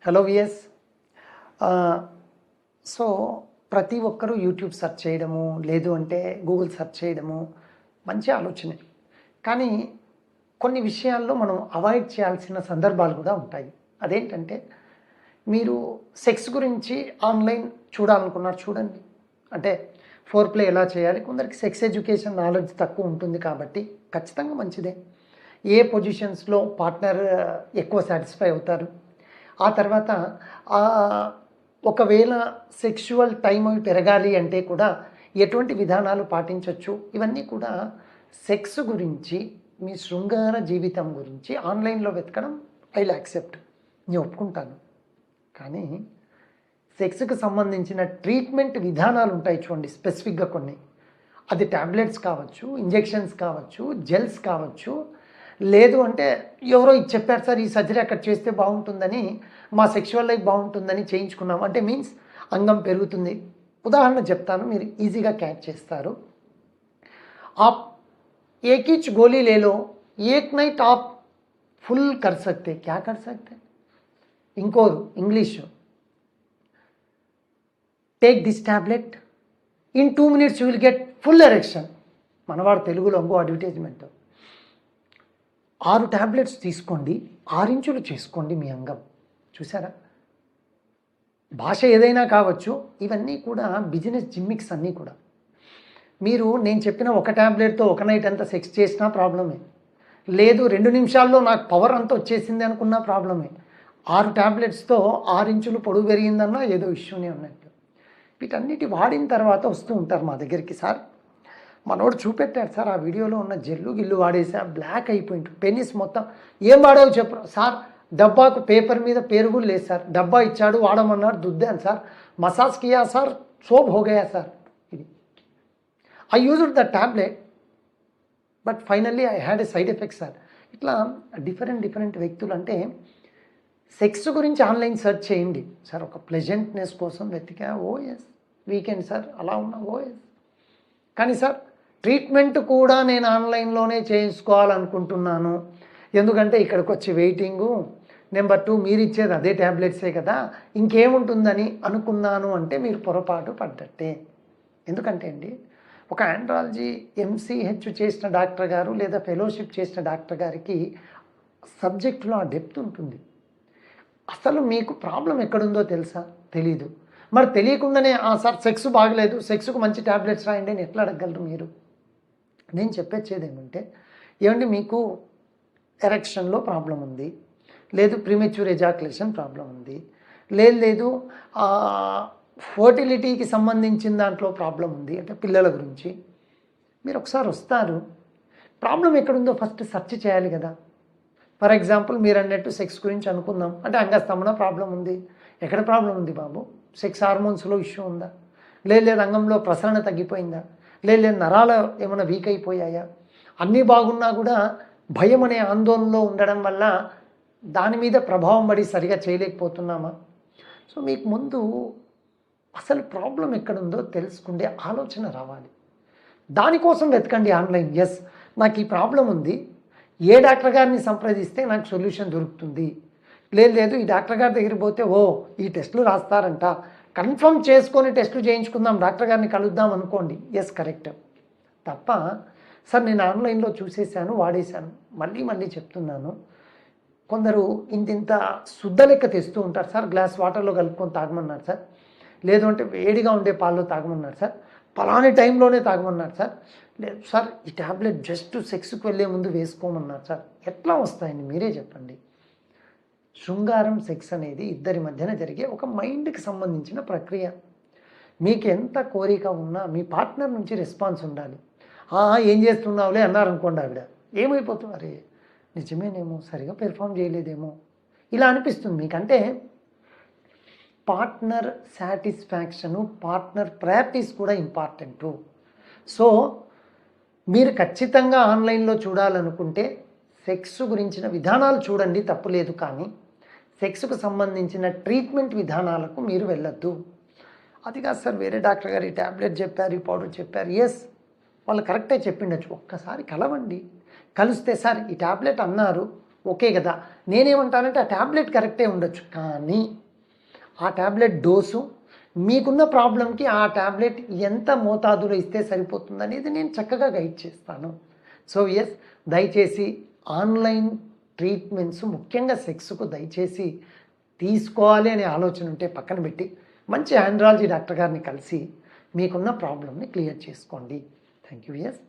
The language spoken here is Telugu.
Hello VS. సో ప్రతి ఒక్కరూ యూట్యూబ్ సెర్చ్ చేయడము, లేదు అంటే గూగుల్ సెర్చ్ చేయడము మంచి ఆలోచనే. కానీ కొన్ని విషయాల్లో మనం అవాయిడ్ చేయాల్సిన సందర్భాలు కూడా ఉంటాయి. అదేంటంటే మీరు సెక్స్ గురించి ఆన్లైన్ చూడాలనుకున్నారు చూడండి. అంటే ఫోర్ ప్లే ఎలా చేయాలి, కొందరికి సెక్స్ ఎడ్యుకేషన్ నాలెడ్జ్ తక్కువ ఉంటుంది కాబట్టి ఖచ్చితంగా మంచిదే. ఏ పొజిషన్స్లో పార్ట్నర్ ఎక్కువ సాటిస్ఫై అవుతారు, ఆ తర్వాత ఒకవేళ సెక్షువల్ టైం అవి పెరగాలి అంటే కూడా ఎటువంటి విధానాలు పాటించవచ్చు, ఇవన్నీ కూడా సెక్స్ గురించి మీ శృంగార జీవితం గురించి ఆన్లైన్లో వెతకడం ఐ విల్ యాక్సెప్ట్, నేను ఒప్పుకుంటాను. కానీ సెక్స్కి సంబంధించిన ట్రీట్మెంట్ విధానాలు ఉంటాయి చూడండి, స్పెసిఫిక్గా కొన్ని. అది ట్యాబ్లెట్స్ కావచ్చు, ఇంజెక్షన్స్ కావచ్చు, జెల్స్ కావచ్చు, లేదు అంటే ఎవరో ఇది చెప్పారు సార్, ఈ సర్జరీ అక్కడ చేస్తే బాగుంటుందని, మా సెక్షువల్ లైఫ్ బాగుంటుందని చేయించుకున్నాం అంటే మీన్స్ అంగం పెరుగుతుంది. ఉదాహరణ చెప్తాను, మీరు ఈజీగా క్యాచ్ చేస్తారు. आप एक ही गोली ले लो, एक नाइट आप फुल कर सकते, क्या कर सकते? इंको English, take this tablet, in 2 minutes you will get full erection. మనవాడు తెలుగులో ఇంకో అడ్వర్టైజ్మెంట్. 6 ట్యాబ్లెట్స్ తీసుకోండి, 6 ఇంచులు చేసుకోండి మీ అంగం. చూసారా? భాష ఏదైనా కావచ్చు, ఇవన్నీ కూడా బిజినెస్ జిమ్మిక్స్ అన్నీ కూడా. మీరు నేను చెప్పిన ఒక ట్యాబ్లెట్తో ఒక నైట్ అంతా సెక్స్ చేసినా ప్రాబ్లమే, లేదు 2 నిమిషాల్లో నాకు పవర్ అంతా వచ్చేసింది అనుకున్న ప్రాబ్లమే. 6 ట్యాబ్లెట్స్తో 6 ఇంచులు పొడుగు పెరిగిందన్నా ఏదో ఇష్యూనే ఉన్నట్టు. వీటన్నిటి వాడిన తర్వాత వస్తూ ఉంటారు మా దగ్గరికి, సార్ మనోడు చూపెట్టాడు సార్, ఆ వీడియోలో ఉన్న జెల్లు గిల్లు వాడేసా, బ్లాక్ అయిపోయింది పెనిస్ మొత్తం. ఏం వాడావు చెప్పు సార్? డబ్బాకు పేపర్ మీద పేరు కూడా లేదు సార్, డబ్బా ఇచ్చాడు వాడమన్నారు, దుద్దాను సార్, మసాజ్ కియా సార్, సోప్ హోగయా సార్. ఇది I used the tablet but finally I had a side effect sir. ఇట్లా డిఫరెంట్ వ్యక్తులు. అంటే సెక్స్ గురించి ఆన్లైన్ సెర్చ్ చేయండి సార్, ఒక ప్లెజెంట్నెస్ కోసం వెతికా, ఓ ఎస్ వీకెండ్ సార్ అలా ఉన్నా, ఓ ఎస్. కానీ సార్ ట్రీట్మెంట్ కూడా నేను ఆన్లైన్లోనే చేయించుకోవాలనుకుంటున్నాను, ఎందుకంటే ఇక్కడికి వచ్చి వెయిటింగు, నెంబర్ 2 మీరు ఇచ్చేది అదే ట్యాబ్లెట్సే కదా, ఇంకేముంటుందని అనుకున్నాను అంటే మీరు పొరపాటు పడ్డట్టే. ఎందుకంటే అండి, ఒక ఆండ్రాలజీ ఎంసీహెచ్ చేసిన డాక్టర్ గారు లేదా ఫెలోషిప్ చేసిన డాక్టర్ గారికి సబ్జెక్టులో ఆ డెప్త్ ఉంటుంది. అసలు మీకు ప్రాబ్లం ఎక్కడుందో తెలుసా? తెలీదు. మరి తెలియకుండానే సార్ సెక్స్ బాగలేదు, సెక్స్కు మంచి ట్యాబ్లెట్స్ రాయండి అని ఎట్లా అడగగలరు మీరు? నేను చెప్పేది ఏమంటే, ఏమండి మీకు ఎరెక్షన్లో ప్రాబ్లం ఉంది, లేదు ప్రీమెచ్యూర్ ఎజాకులేషన్ ప్రాబ్లం ఉంది, లేదు ఫర్టిలిటీకి సంబంధించిన దాంట్లో ప్రాబ్లం ఉంది, అంటే పిల్లల గురించి. మీరు ఒకసారి వస్తారు, ప్రాబ్లం ఎక్కడుందో ఫస్ట్ సెర్చ్ చేయాలి కదా. ఫర్ ఎగ్జాంపుల్ మీరు అన్నట్టు సెక్స్ గురించి అనుకుందాం, అంటే అంగస్తంభన ప్రాబ్లం ఉంది. ఎక్కడ ప్రాబ్లం ఉంది బాబు? సెక్స్ హార్మోన్స్లో ఇష్యూ ఉందా, లేదు అంగంలో ప్రసరణ తగ్గిపోయిందా, లేదు నరాలు ఏమైనా వీక్ అయిపోయాయా? అన్నీ బాగున్నా కూడా భయం అనే ఆందోళనలో ఉండడం వల్ల దాని మీద ప్రభావం పడి సరిగా చేయలేకపోతున్నామా? సో మీకు ముందు అసలు ప్రాబ్లం ఎక్కడుందో తెలుసుకుండే ఆలోచన రావాలి. దానికోసం వెతకండి ఆన్లైన్. ఎస్, నాకు ఈ ప్రాబ్లం ఉంది, ఏ డాక్టర్ గారిని సంప్రదిస్తే నాకు సొల్యూషన్ దొరుకుతుంది, లేదు ఈ డాక్టర్ గారి దగ్గర పోతే ఈ టెస్టులు రాస్తారంట, కన్ఫర్మ్ చేసుకొని టెస్టులు చేయించుకుందాం, డాక్టర్ గారిని కలుద్దాం అనుకోండి. Yes, correct. తప్ప సార్ నేను ఆన్లైన్లో చూసేసాను వాడేశాను, మళ్ళీ చెప్తున్నాను, కొందరు ఇంత శుద్ధ లెక్క తెస్తూ ఉంటారు సార్, గ్లాస్ వాటర్లో కలుపుకొని తాగమన్నారు సార్, లేదు అంటే వేడిగా ఉండే పాల్లో తాగమన్నారు సార్, పలాని టైంలోనే తాగమన్నారు సార్, లేదు సార్ ఈ ట్యాబ్లెట్ జస్ట్ సెక్స్కి వెళ్ళే ముందు వేసుకోమన్నారు సార్. ఎట్లా వస్తాయండి మీరే చెప్పండి? శృంగారం, సెక్స్ అనేది ఇద్దరి మధ్యన జరిగే ఒక మైండ్కి సంబంధించిన ప్రక్రియ. మీకు ఎంత కోరిక ఉన్నా మీ పార్ట్నర్ నుంచి రెస్పాన్స్ ఉండాలి. ఏం చేస్తున్నావులే అన్నారనుకోండి, ఆవిడ ఏమైపోతుంది, అరే నిజమేనేమో, సరిగా పెర్ఫామ్ చేయలేదేమో, ఇలా అనిపిస్తుంది మీకంటే. పార్ట్నర్ సాటిస్ఫాక్షను, పార్ట్నర్ ప్రయారిటీస్ కూడా ఇంపార్టెంటు. సో మీరు ఖచ్చితంగా ఆన్లైన్లో చూడాలనుకుంటే సెక్స్ గురించిన విధానాలు చూడండి, తప్పులేదు. కానీ సెక్స్కు సంబంధించిన ట్రీట్మెంట్ విధానాలకు మీరు వెళ్ళొద్దు. అది కాదు సార్, వేరే డాక్టర్ గారు ఈ ట్యాబ్లెట్ చెప్పారు, ఈ పౌడర్ చెప్పారు. ఎస్, వాళ్ళు కరెక్టే చెప్పిండొచ్చు. ఒక్కసారి కలవండి, కలిస్తే సార్ ఈ ట్యాబ్లెట్ అన్నారు, ఓకే కదా. నేనేమంటానంటే ఆ ట్యాబ్లెట్ కరెక్టే ఉండొచ్చు, కానీ ఆ ట్యాబ్లెట్ డోసు మీకున్న ప్రాబ్లంకి ఆ ట్యాబ్లెట్ ఎంత మోతాదులో ఇస్తే సరిపోతుందనేది నేను చక్కగా గైడ్ చేస్తాను. సో ఎస్, దయచేసి ఆన్లైన్ ట్రీట్మెంట్స్ ముఖ్యంగా సెక్స్కు దయచేసి తీసుకోవాలి అనే ఆలోచన ఉంటే పక్కన పెట్టి మంచి ఆండ్రాలజీ డాక్టర్ గారిని కలిసి మీకున్న ప్రాబ్లమ్ని క్లియర్ చేసుకోండి. Thank you. ఎస్.